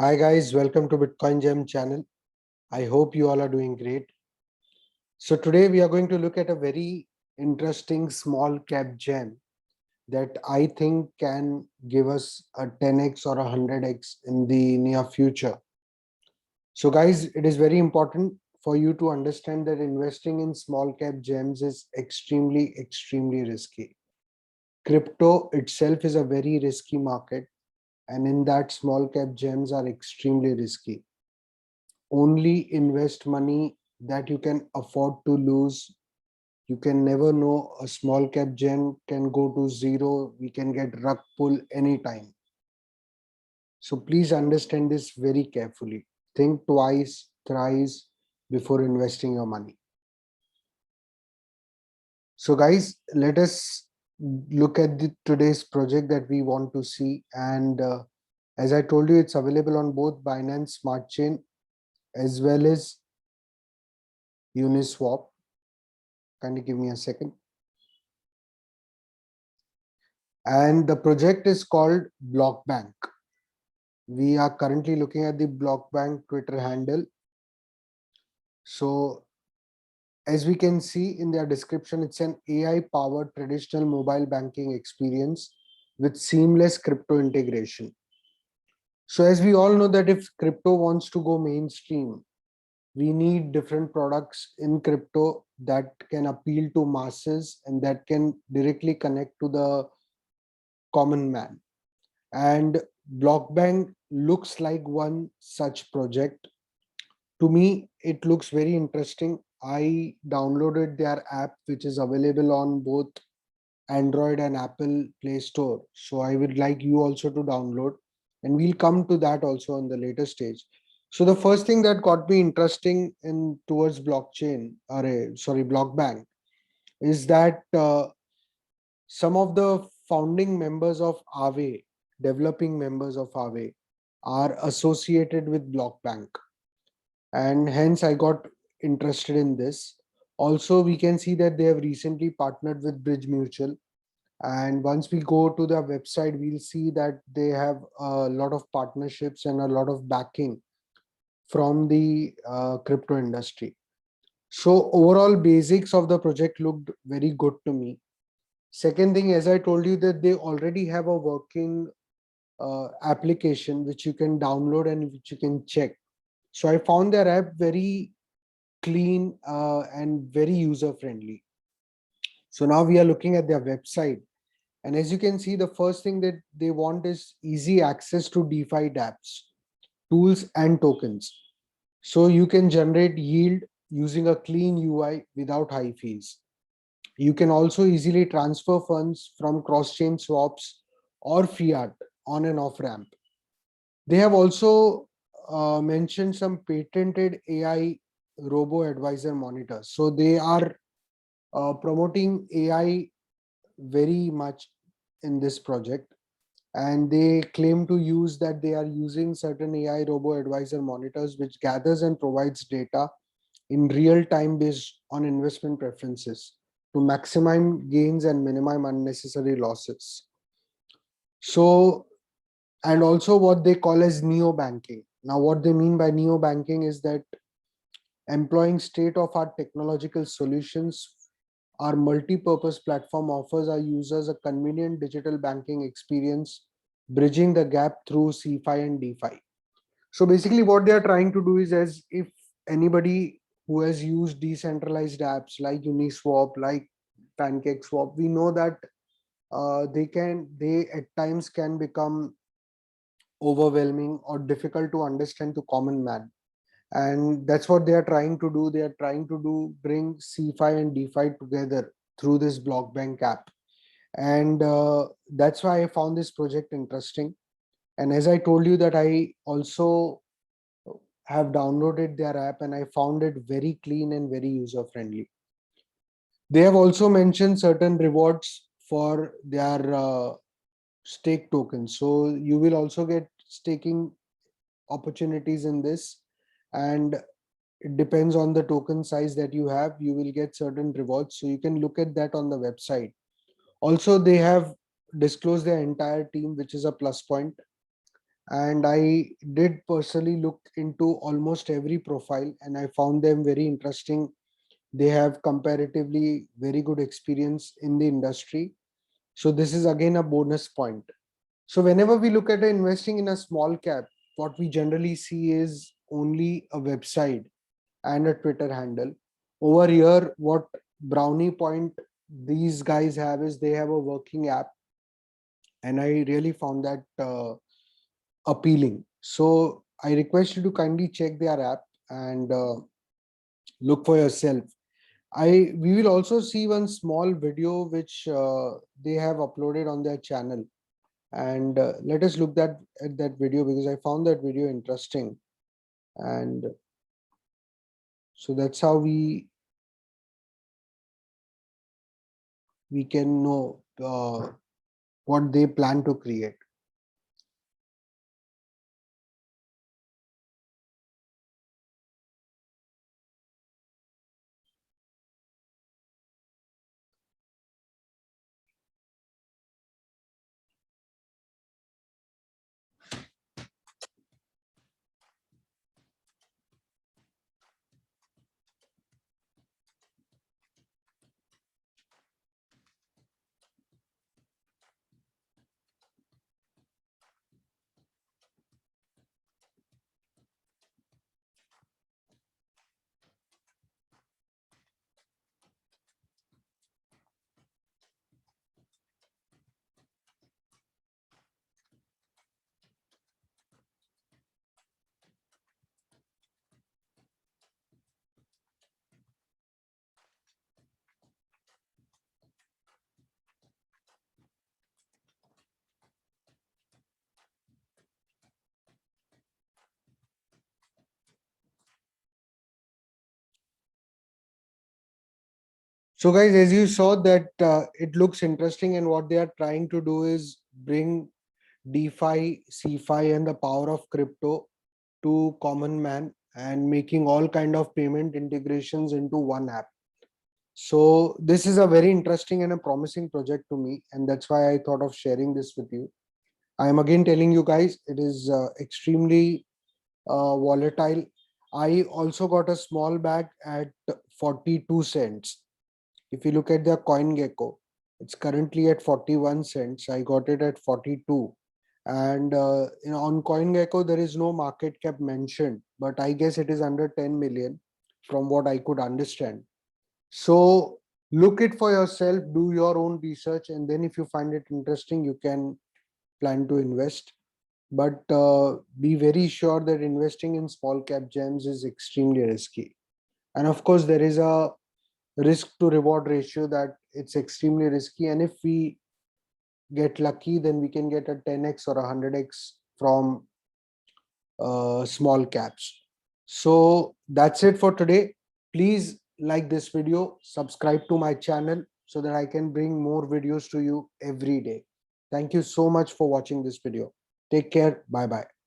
Hi guys, welcome to Bitcoin Gem channel. I hope you all are doing great. So today we are going to look at a very interesting small cap gem that I think can give us a 10x or a 100x in the near future. So guys, it is very important for you to understand that investing in small cap gems is extremely risky. Crypto itself is a very risky market, and in that small cap gems are extremely risky. Only invest money that you can afford to lose. You can never know, a small cap gem can go to zero. We can get rug pull anytime. So please understand this very carefully. Think twice, thrice before investing your money. So guys, let us look at today's project that we want to see. And as I told you, it's available on both Binance Smart Chain as well as Uniswap. Kindly give me a second. And the project is called Blockbank. We are currently looking at the Blockbank Twitter handle. So as we can see in their description, it's an AI powered traditional mobile banking experience with seamless crypto integration. So as we all know that if crypto wants to go mainstream, we need different products in crypto that can appeal to masses and that can directly connect to the common man. And Blockbank looks like one such project. To me, it looks very interesting. I downloaded their app, which is available on both Android and Apple Play Store. So I would like you also to download, and we'll come to that also on the later stage. So the first thing that got me interesting in towards Blockbank, is that some of the founding members of Aave, developing members of Aave, are associated with Blockbank, and hence I got interested in this. Also, we can see that they have recently partnered with Bridge Mutual, and once we go to their website, we'll see that they have a lot of partnerships and a lot of backing from the crypto industry. So overall basics of the project looked very good to me. Second thing, as I told you, that they already have a working application which you can download and which you can check. So I found their app very clean and very user friendly. So now we are looking at their website, and as you can see, the first thing that they want is easy access to DeFi dApps, tools and tokens. So you can generate yield using a clean UI without high fees. You can also easily transfer funds from cross-chain swaps or fiat on and off ramp. They have also mentioned some patented AI robo advisor monitors. So they are promoting AI very much in this project, and they claim to use that they are using certain AI robo advisor monitors which gathers and provides data in real time based on investment preferences to maximize gains and minimize unnecessary losses. So, and also what they call as neo banking. Now what they mean by neo banking is that employing state of art technological solutions, our multi-purpose platform offers our users a convenient digital banking experience, bridging the gap through CeFi and DeFi. So basically what they are trying to do is, as if anybody who has used decentralized apps like Uniswap, like PancakeSwap, we know that they at times can become overwhelming or difficult to understand to common man. And that's what they are trying to do. They are trying to bring CeFi and DeFi together through this Blockbank app. And that's why I found this project interesting. And as I told you that I also have downloaded their app, and I found it very clean and very user friendly. They have also mentioned certain rewards for their stake tokens. So you will also get staking opportunities in this, and it depends on the token size that you have, you will get certain rewards. So you can look at that on the website. Also, they have disclosed their entire team, which is a plus point. and I did personally look into almost every profile, and I found them very interesting. They have comparatively very good experience in the industry. So this is again a bonus point. So whenever we look at investing in a small cap, what we generally see is only a website and a Twitter handle. Over here, what brownie point these guys have is they have a working app, and I really found that appealing. So I request you to kindly check their app and look for yourself. We will also see one small video which they have uploaded on their channel, and let us look at that video because I found that video interesting, and so that's how we can know what they plan to create. So guys, as you saw that it looks interesting, and what they are trying to do is bring DeFi, CeFi, and the power of crypto to common man, and making all kind of payment integrations into one app. So this is a very interesting and a promising project to me, and that's why I thought of sharing this with you. I am again telling you guys, it is extremely volatile. I also got a small bag at 42 cents. If you look at the CoinGecko, it's currently at 41 cents. I got it at 42. And on CoinGecko, there is no market cap mentioned, but I guess it is under 10 million from what I could understand. So look it for yourself, do your own research, and then if you find it interesting, you can plan to invest. But be very sure that investing in small cap gems is extremely risky. And of course, there is a risk to reward ratio that it's extremely risky. And if we get lucky, then we can get a 10x or a 100x from small caps. So that's it for today. Please like this video, subscribe to my channel so that I can bring more videos to you every day. Thank you so much for watching this video. Take care. Bye bye.